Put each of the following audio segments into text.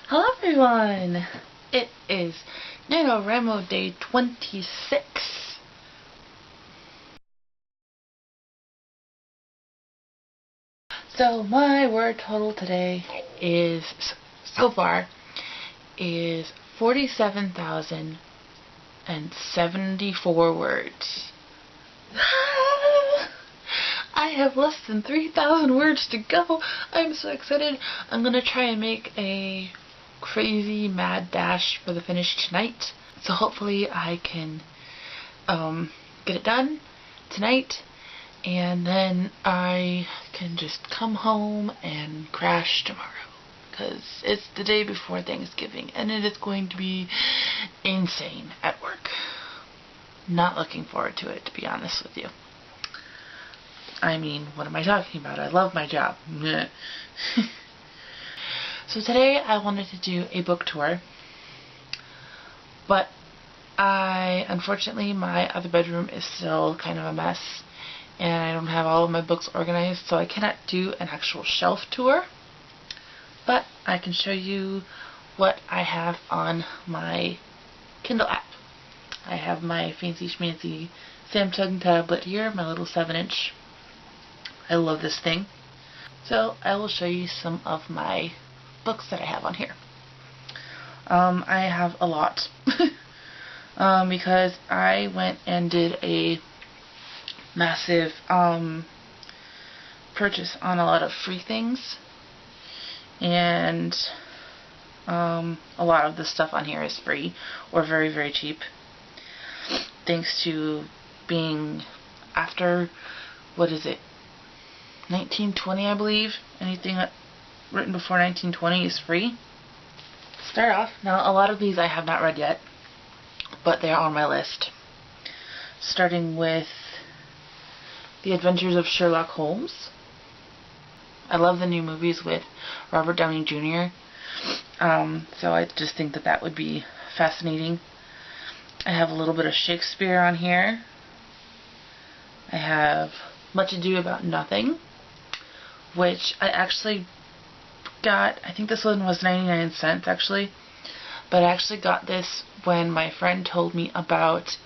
Hello everyone! It is NaNoWriMo day 26. So my word total today is, so far, is 47,074 words. I have less than 3,000 words to go. I'm so excited. I'm gonna try and make a crazy mad dash for the finish tonight. So hopefully I can get it done tonight, and then I can just come home and crash tomorrow, because it's the day before Thanksgiving and it is going to be insane at work. Not looking forward to it, to be honest with you. I mean, what am I talking about? I love my job. So today I wanted to do a book tour, but unfortunately my other bedroom is still kind of a mess and I don't have all of my books organized, so I cannot do an actual shelf tour, but I can show you what I have on my Kindle app. I have my fancy schmancy Samsung tablet here, my little 7-inch. I love this thing. So I will show you some of my books that I have on here. I have a lot because I went and did a massive purchase on a lot of free things, and a lot of the stuff on here is free or very, very cheap, thanks to being after, what is it, 1920, I believe. Anything written before 1920 is free. Start off. Now, a lot of these I have not read yet, but they are on my list. Starting with The Adventures of Sherlock Holmes. I love the new movies with Robert Downey Jr., so I just think that that would be fascinating. I have a little bit of Shakespeare on here. I have Much Ado About Nothing, which I actually got. I think this one was 99 cents actually, but I actually got this when my friend told me about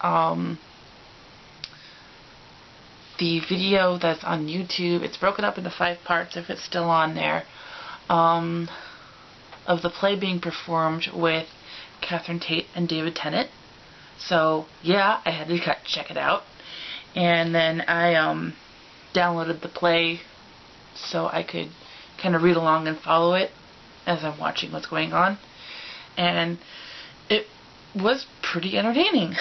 the video that's on YouTube. It's broken up into 5 parts, if it's still on there, of the play being performed with Catherine Tate and David Tennant. So yeah, I had to check it out, and then I downloaded the play so I could kind of read along and follow it as I'm watching what's going on, and it was pretty entertaining.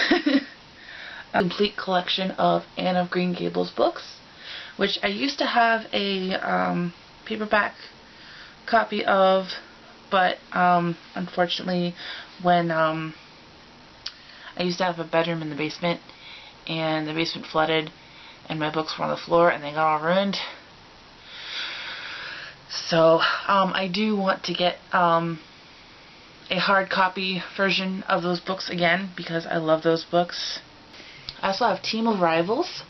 A complete collection of Anne of Green Gables books, which I used to have a paperback copy of, but unfortunately when I used to have a bedroom in the basement, and the basement flooded and my books were on the floor and they got all ruined. So I do want to get a hard copy version of those books again, because I love those books. I also have Team of Rivals.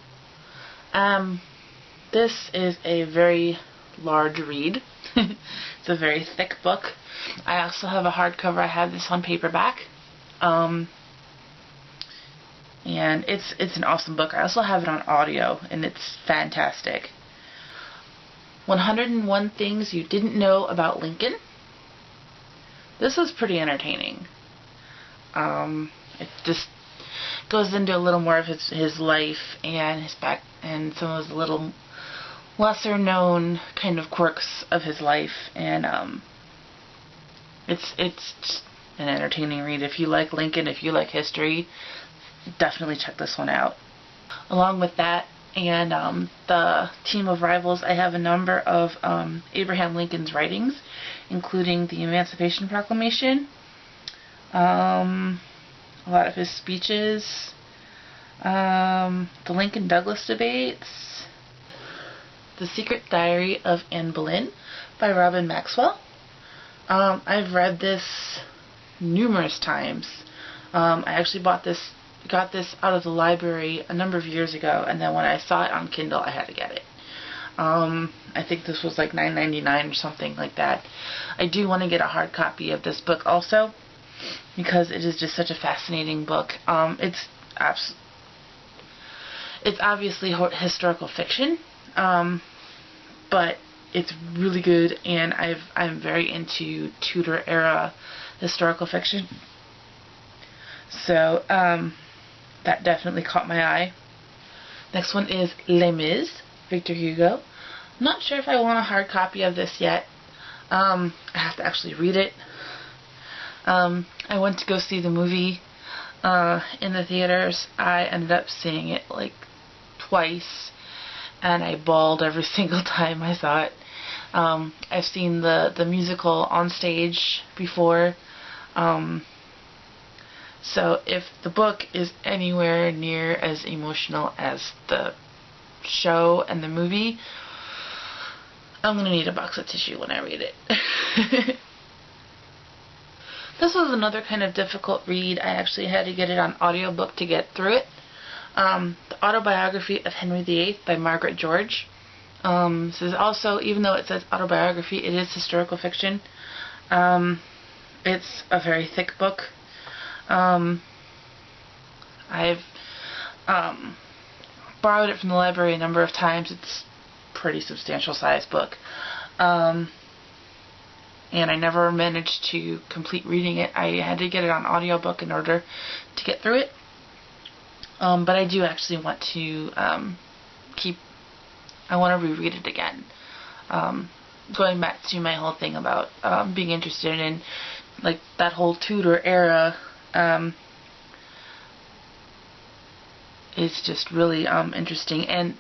This is a very large read. It's a very thick book. I also have a hardcover. I have this on paperback. And it's an awesome book. I also have it on audio, and it's fantastic. 101 Things You Didn't Know About Lincoln. This was pretty entertaining. It just goes into a little more of his life and his back, and some of the little lesser known kind of quirks of his life, and it's just an entertaining read. If you like Lincoln, if you like history, definitely check this one out. Along with that and the Team of Rivals, I have a number of Abraham Lincoln's writings, including the Emancipation Proclamation, a lot of his speeches, the Lincoln-Douglas debates, The Secret Diary of Anne Boleyn by Robin Maxwell. I've read this numerous times. I actually got this out of the library a number of years ago, and then when I saw it on Kindle, I had to get it. I think this was like $9.99 or something like that. I do want to get a hard copy of this book also, because it is just such a fascinating book. It's obviously historical fiction, but it's really good, and I'm very into Tudor era historical fiction. So that definitely caught my eye. Next one is Les Mis, Victor Hugo. I'm not sure if I want a hard copy of this yet. I have to actually read it. I went to go see the movie in the theaters. I ended up seeing it like twice, and I bawled every single time I saw it. I've seen the musical on stage before. So if the book is anywhere near as emotional as the show and the movie, I'm going to need a box of tissue when I read it. This was another kind of difficult read. I actually had to get it on audiobook to get through it. The Autobiography of Henry VIII by Margaret George. This is also, even though it says autobiography, it is historical fiction. It's a very thick book. I've borrowed it from the library a number of times. It's a pretty substantial size book. And I never managed to complete reading it. I had to get it on audiobook in order to get through it. But I do actually want to I want to reread it again. Going back to my whole thing about being interested in like that whole Tudor era is just really interesting, and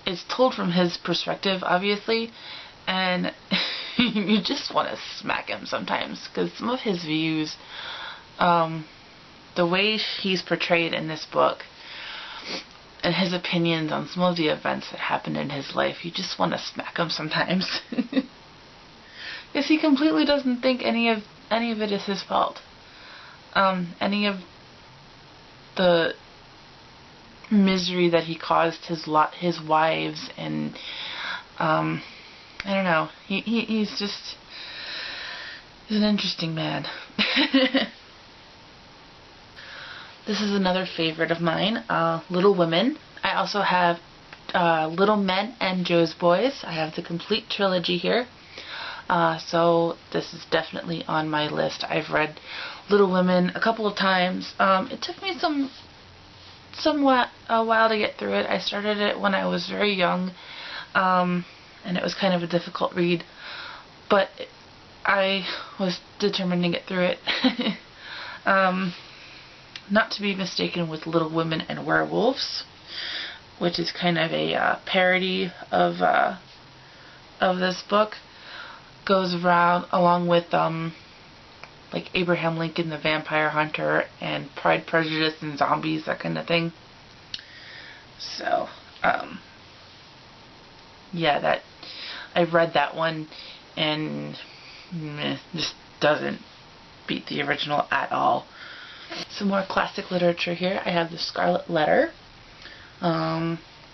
it's told from his perspective, obviously, and you just want to smack him sometimes, because some of his views, the way he's portrayed in this book, and his opinions on some of the events that happened in his life, you just want to smack him sometimes. Because he completely doesn't think any of it is his fault. Any of the misery that he caused his wives, and I don't know. He's an interesting man. This is another favorite of mine, Little Women. I also have Little Men and Joe's Boys. I have the complete trilogy here. So this is definitely on my list. I've read Little Women a couple of times. It took me somewhat a while to get through it. I started it when I was very young, and it was kind of a difficult read, but I was determined to get through it. Not to be mistaken with Little Women and Werewolves, which is kind of a parody of this book. Goes around along with like Abraham Lincoln the Vampire Hunter and Pride, Prejudice and Zombies, that kind of thing. So yeah, I read that one, and just doesn't beat the original at all. Some more classic literature here. I have The Scarlet Letter,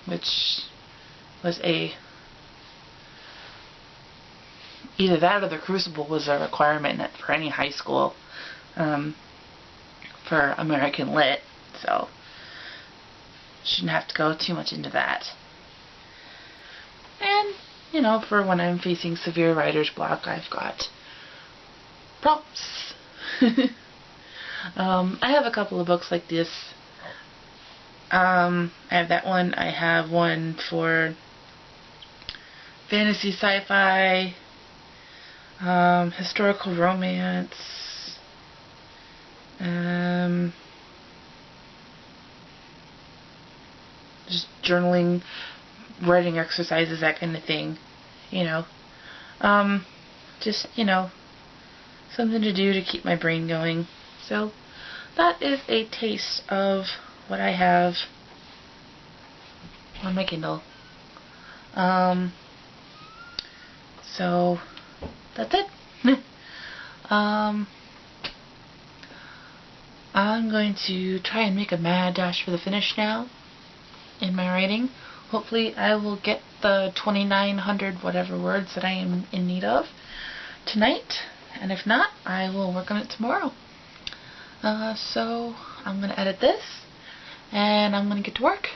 which was either that or The Crucible was a requirement for any high school for American Lit, so shouldn't have to go too much into that. And, you know, for when I'm facing severe writer's block, I've got prompts. I have a couple of books like this. I have that one. I have one for fantasy, sci-fi, historical romance, just journaling, writing exercises, that kind of thing, you know. Just, you know, something to do to keep my brain going. So that is a taste of what I have on my Kindle. So that's it. I'm going to try and make a mad dash for the finish now in my writing. hopefully I will get the 2,900 whatever words that I am in need of tonight, and if not, I will work on it tomorrow. So I'm going to edit this, and I'm going to get to work.